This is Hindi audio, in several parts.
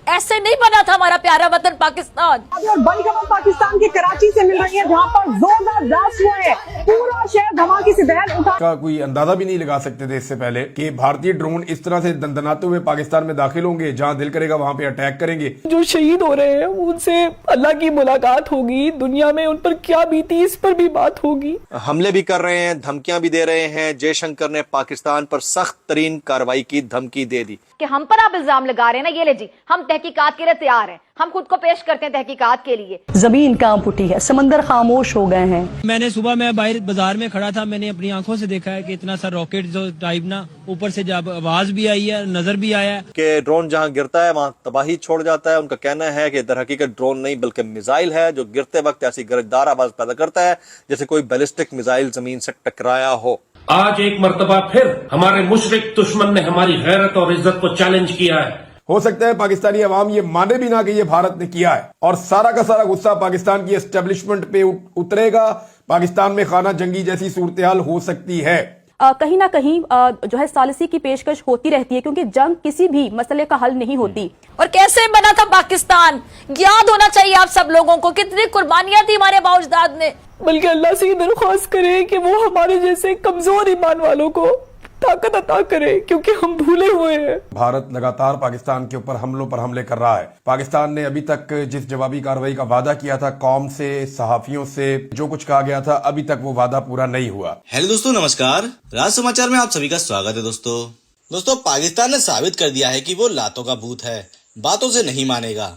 ऐसे नहीं बना था हमारा प्यारा वतन पाकिस्तान। और बड़ी खबर पाकिस्तान के कराची से मिल रही है, जहां पर जोरदार ब्लास्ट हुए हैं, पूरा शहर धमाके से बहल उठा। का कोई अंदाजा भी नहीं लगा सकते थे इससे पहले कि भारतीय ड्रोन इस तरह से दंदनाते हुए पाकिस्तान में दाखिल होंगे, जहां दिल करेगा वहां पे अटैक करेंगे। जो शहीद हो रहे हैं उनसे अल्लाह की मुलाकात होगी, दुनिया में उन पर क्या बीती इस पर भी बात होगी। हमले भी कर रहे हैं, धमकियां भी दे रहे हैं। जयशंकर ने पाकिस्तान पर सख्त तरीन कार्रवाई की धमकी दे दी कि हम पर आप इल्जाम लगा रहे हैं ना, ये ले जी, हम तहकीकात के लिए तैयार हैं, हम खुद को पेश करते हैं तहकीकात के लिए। जमीन कांप उठी है, समंदर खामोश हो गए हैं। मैंने सुबह मैं बाहर बाजार में खड़ा था, मैंने अपनी आंखों से देखा है कि इतना सा रॉकेट जो टाइप ना ऊपर से जब आवाज भी आई है, नजर भी आया है कि ड्रोन जहां गिरता है वहां तबाही छोड़ जाता है। उनका कहना है कि दर हकीकत ड्रोन नहीं बल्कि मिसाइल है जो गिरते वक्त ऐसी गरजदार आवाज पैदा करता है जैसे कोई बैलिस्टिक मिसाइल जमीन से टकराया हो। आज एक मर्तबा फिर हमारे मुशरिक दुश्मन ने हमारी गैरत और इज्जत को चैलेंज किया है। हो सकता है पाकिस्तानी अवाम ये माने भी ना कि ये भारत ने किया है, और सारा का सारा गुस्सा पाकिस्तान की एस्टेब्लिशमेंट पे उतरेगा। पाकिस्तान में खाना जंगी जैसी सूरत-ए-हाल हो सकती है। कहीं ना कहीं जो है सालिसी की पेशकश होती रहती है, क्योंकि जंग किसी भी मसले का हल नहीं होती। और कैसे बना था पाकिस्तान, याद होना चाहिए आप सब लोगों को, कितनी कुर्बानियां दी हमारे बाउजदाद ने। बल्कि अल्लाह से दरख्वास्त करें कि वो हमारे जैसे कमजोर ईमान वालों को ताकत अता करे, क्योंकि हम भूले हुए हैं। भारत लगातार पाकिस्तान के ऊपर हमलों पर हमले कर रहा है। पाकिस्तान ने अभी तक जिस जवाबी कार्रवाई का वादा किया था कौम से, सहाफियों से, जो कुछ कहा गया था, अभी तक वो वादा पूरा नहीं हुआ। हेलो दोस्तों, नमस्कार। राज समाचार में आप सभी का स्वागत है। दोस्तों पाकिस्तान ने साबित कर दिया है कि वो लातों का भूत है, बातों से नहीं मानेगा।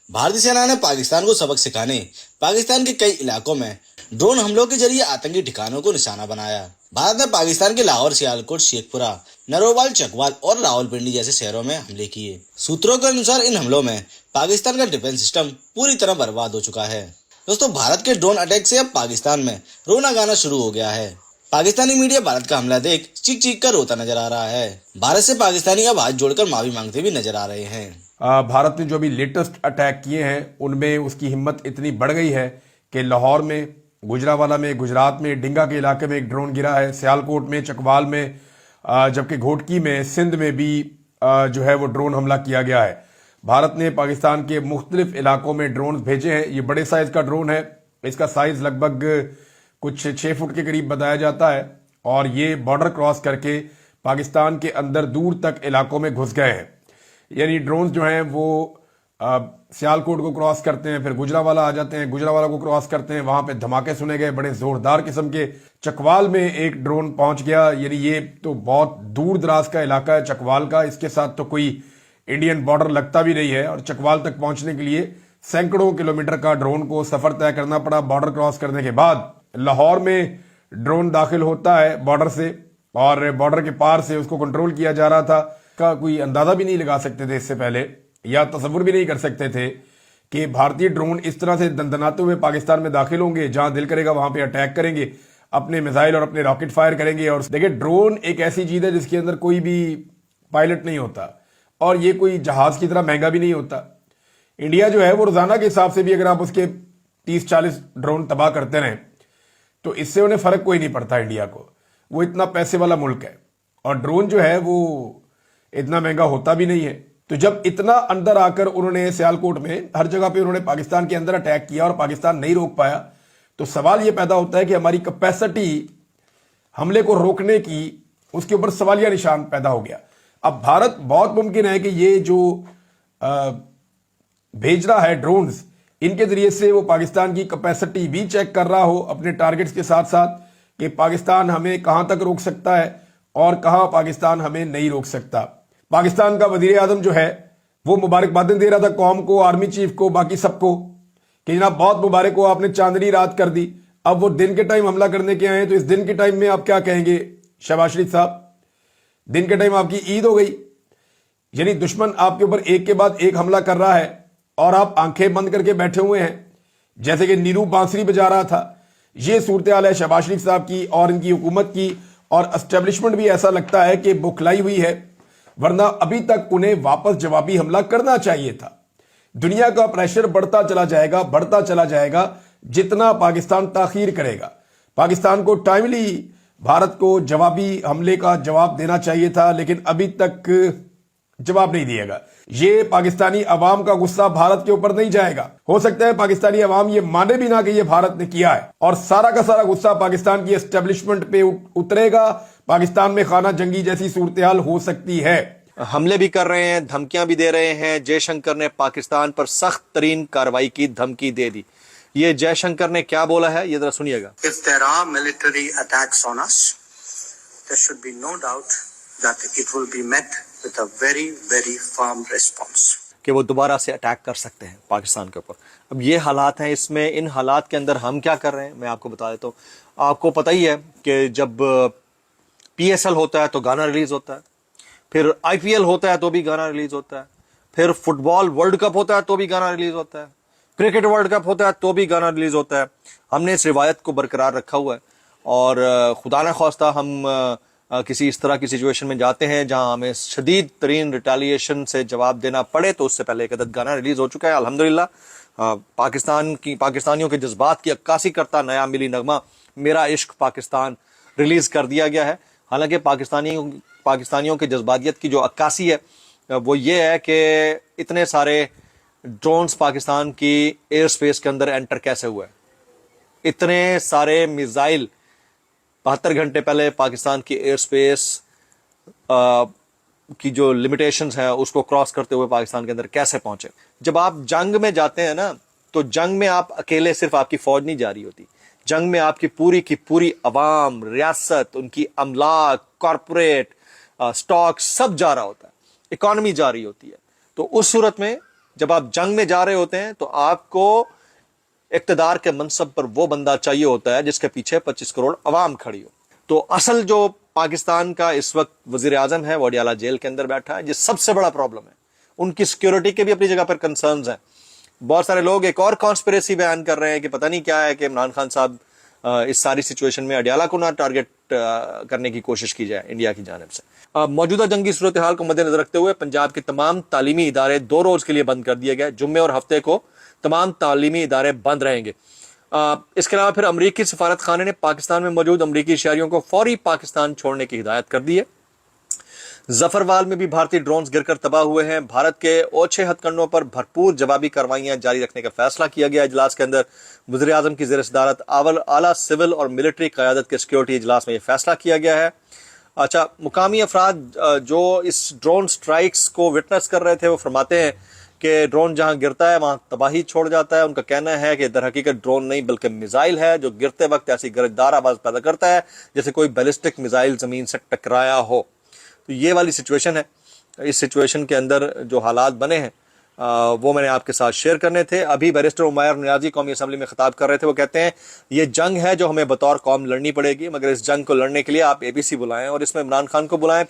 भारतीय सेना ने पाकिस्तान को सबक सिखाने पाकिस्तान के कई इलाकों में ड्रोन हमलों के जरिए आतंकी ठिकानों को निशाना बनाया। भारत ने पाकिस्तान के लाहौर, सियालकोट, शेखपुरा, नरोवाल, चकवाल और रावलपिंडी जैसे शहरों में हमले किए। सूत्रों के अनुसार इन हमलों में पाकिस्तान का डिफेंस सिस्टम पूरी तरह बर्बाद हो चुका है। दोस्तों भारत के ड्रोन अटैक से अब पाकिस्तान में रोना गाना शुरू हो गया है। पाकिस्तानी मीडिया भारत का हमला देख चीख चीख कर रोता नजर आ रहा है। भारत से पाकिस्तानी अब हाथ जोड़कर माफी मांगते भी नजर आ रहे हैं। भारत ने जो अभी लेटेस्ट अटैक किए हैं उनमें उसकी हिम्मत इतनी बढ़ गई है कि लाहौर में, गुजरावाला में, गुजरात में, डिंगा के इलाके में एक ड्रोन गिरा है, सियालकोट में, चकवाल में, जबकि घोटकी में, सिंध में भी जो है वो ड्रोन हमला किया गया है। भारत ने पाकिस्तान के मुख्तलिफ इलाकों में ड्रोन भेजे हैं। ये बड़े साइज का ड्रोन है, इसका साइज लगभग कुछ 6 फुट के करीब बताया जाता है, और ये बॉर्डर क्रॉस करके पाकिस्तान के अंदर दूर तक इलाकों में घुस गए हैं। यानी ड्रोन जो हैं वो सियालकोट को क्रॉस करते हैं, फिर गुजरावाला आ जाते हैं, गुजरावाला को क्रॉस करते हैं, वहां पे धमाके सुने गए बड़े जोरदार किस्म के। चकवाल में एक ड्रोन पहुंच गया, यानी ये तो बहुत दूर दराज का इलाका है चकवाल का, इसके साथ तो कोई इंडियन बॉर्डर लगता भी नहीं है, और चकवाल तक पहुंचने के लिए सैकड़ों किलोमीटर का ड्रोन को सफर तय करना पड़ा। बॉर्डर क्रॉस करने के बाद लाहौर में ड्रोन दाखिल होता है बॉर्डर से, और बॉर्डर के पार से उसको कंट्रोल किया जा रहा था। का कोई अंदाजा भी नहीं लगा सकते थे इससे पहले, या तसव्वुर भी नहीं कर सकते थे कि भारतीय ड्रोन इस तरह से दंदनाते हुए पाकिस्तान में दाखिल होंगे, जहां दिल करेगा वहां पे अटैक करेंगे, अपने मिसाइल और अपने रॉकेट फायर करेंगे। और देखिए, ड्रोन एक ऐसी चीज है जिसके अंदर कोई भी पायलट नहीं होता, और ये कोई जहाज की तरह महंगा भी नहीं होता। इंडिया जो है वो रोजाना के हिसाब से भी अगर आप उसके 30-40 ड्रोन तबाह करते रहें तो इससे उन्हें फर्क कोई नहीं पड़ता इंडिया को। वो इतना पैसे वाला मुल्क है, और ड्रोन जो है वो इतना महंगा होता भी नहीं है। तो जब इतना अंदर आकर उन्होंने सियालकोट में हर जगह पे उन्होंने पाकिस्तान के अंदर अटैक किया और पाकिस्तान नहीं रोक पाया, तो सवाल यह पैदा होता है कि हमारी कैपेसिटी हमले को रोकने की, उसके ऊपर सवालिया निशान पैदा हो गया। अब भारत, बहुत मुमकिन है कि ये जो भेज रहा है ड्रोन्स, इनके जरिए से वो पाकिस्तान की कैपेसिटी भी चेक कर रहा हो अपने टारगेट्स के साथ साथ, कि पाकिस्तान हमें कहां तक रोक सकता है और कहां पाकिस्तान हमें नहीं रोक सकता। पाकिस्तान का वजीर आजम जो है वो मुबारकबादें दे रहा था कौम को, आर्मी चीफ को, बाकी सबको, कि जनाब बहुत मुबारक हो, आपने चांदनी रात कर दी। अब वो दिन के टाइम हमला करने के आए हैं, तो इस दिन के टाइम में आप क्या कहेंगे शहबाज शरीफ साहब? दिन के टाइम आपकी ईद हो गई, यानी दुश्मन आपके ऊपर एक के बाद एक हमला कर रहा है और आप आंखें बंद करके बैठे हुए हैं, जैसे कि नीरू बांसुरी बजा रहा था। ये सूरत हाल है शहबाज शरीफ साहब की और इनकी हुकूमत की, और एस्टेब्लिशमेंट भी ऐसा लगता है कि बुखलाई हुई है, वरना अभी तक उन्हें वापस जवाबी हमला करना चाहिए था। दुनिया का प्रेशर बढ़ता चला जाएगा जितना पाकिस्तान ताखीर करेगा। पाकिस्तान को टाइमली भारत को जवाबी हमले का जवाब देना चाहिए था, लेकिन अभी तक जवाब नहीं दिएगा। ये पाकिस्तानी अवाम का गुस्सा भारत के ऊपर नहीं जाएगा। हो सकता है पाकिस्तानी अवाम ये माने भी ना कि ये भारत ने किया है, और सारा का सारा गुस्सा पाकिस्तान की एस्टेब्लिशमेंट पे उतरेगा। पाकिस्तान में खाना जंगी जैसी सूरत-ए-हाल हो सकती है। हमले भी कर रहे हैं, धमकियां भी दे रहे हैं। जयशंकर ने पाकिस्तान पर सख्त तरीन कार्रवाई की धमकी दे दी। ये जयशंकर ने क्या बोला है, ये जरा सुनिएगा। If there are military attacks on us, there should be no doubt that it will be met with a very, very firm response. कि वो दोबारा से अटैक कर सकते हैं पाकिस्तान के ऊपर। अब ये हालात हैं, इसमें इन हालात के अंदर हम क्या कर रहे हैं मैं आपको बता देता हूँ। आपको पता ही है कि जब PSL होता है तो गाना रिलीज होता है, फिर IPL होता है तो भी गाना रिलीज होता है, फिर फुटबॉल वर्ल्ड कप होता है तो भी गाना रिलीज होता है, क्रिकेट वर्ल्ड कप होता है तो भी गाना रिलीज होता है। हमने इस रिवायत को बरकरार रखा हुआ है, और खुदा न खास्ता हम किसी इस तरह की सिचुएशन में जाते हैं जहां हमें शदीद तरीन रिटेलिएशन से जवाब देना पड़े, तो उससे पहले एक अदद गाना रिलीज हो चुका है अल्हम्दुलिल्लाह। पाकिस्तानियों के जज्बात की अक्कासी करता नया मिली नगमा मेरा इश्क पाकिस्तान रिलीज कर दिया गया है। हालांकि पाकिस्तानियों के जज्बातियत की जो अक्कासी है वो ये है कि इतने सारे ड्रोन्स पाकिस्तान की एयर स्पेस के अंदर एंटर कैसे हुए, इतने सारे मिसाइल 72 घंटे पहले पाकिस्तान की एयर स्पेस की जो लिमिटेशंस है उसको क्रॉस करते हुए पाकिस्तान के अंदर कैसे पहुंचे। जब आप जंग में जाते हैं ना, तो जंग में आप अकेले सिर्फ आपकी फौज नहीं जा रही होती, जंग में आपकी पूरी की पूरी अवाम, रियासत, उनकी अमलाक, कॉरपोरेट स्टॉक सब जा रहा होता है, इकॉनमी जा रही होती है। तो उस सूरत में जब आप जंग में जा रहे होते हैं तो आपको इक्तदार के मनसब पर वो बंदा चाहिए होता है जिसके पीछे 25 करोड़ अवाम खड़ी हो। तो असल जो पाकिस्तान का इस वक्त वजीर आजम है वो अडियाला जेल के अंदर बैठा है, जिस सबसे बड़ा प्रॉब्लम है। उनकी सिक्योरिटी के भी अपनी जगह पर कंसर्न्स हैं। बहुत सारे लोग एक और कॉन्स्पिरेसी बयान कर रहे हैं कि पता नहीं क्या है कि इमरान खान साहब इस सारी सिचुएशन में अडियाला को ना टारगेट करने की कोशिश की जाए इंडिया की जानिब से। मौजूदा जंगी सूरत हाल को मद्देनजर रखते हुए पंजाब के तमाम तालीमी इदारे 2 रोज के लिए बंद कर दिए गए। जुम्मे और हफ्ते को तमाम तालीमी इदारे बंद रहेंगे। इसके अलावा फिर अमरीकी सफारत खाने ने पाकिस्तान में मौजूद अमरीकी शहरियों को फौरी पाकिस्तान छोड़ने की हिदायत कर दी है। जफरवाल में भी भारतीय ड्रोन्स गिरकर तबाह हुए हैं। भारत के ओछे हथकंडों पर भरपूर जवाबी कार्रवाइयां जारी रखने का फैसला किया गया। इजलास के अंदर वज़ीर आज़म की ज़ेर सदारत आला सिविल और मिलिट्री क़यादत के सिक्योरिटी इजलास में यह फैसला किया गया है। अच्छा, मुकामी अफराद जो इस ड्रोन स्ट्राइक्स को विटनेस कर रहे थे वो फरमाते हैं कि ड्रोन जहां गिरता है वहां तबाही छोड़ जाता है। उनका कहना है कि दर हकीकत ड्रोन नहीं बल्कि मिसाइल है जो गिरते वक्त ऐसी गरजदार आवाज पैदा करता है जैसे कोई बैलिस्टिक मिसाइल जमीन से टकराया हो। तो ये वाली सिचुएशन है। इस सिचुएशन के अंदर जो हालात बने हैं वो मैंने आपके साथ शेयर करने थे। अभी बैरिस्टर उमैर नियाजी कौमी असम्बली में खिताब कर रहे थे। वो कहते हैं ये जंग है जो हमें बतौर कौम लड़नी पड़ेगी, मगर इस जंग को लड़ने के लिए आप ABC बुलाएं और इसमें इमरान खान को बुलाएं।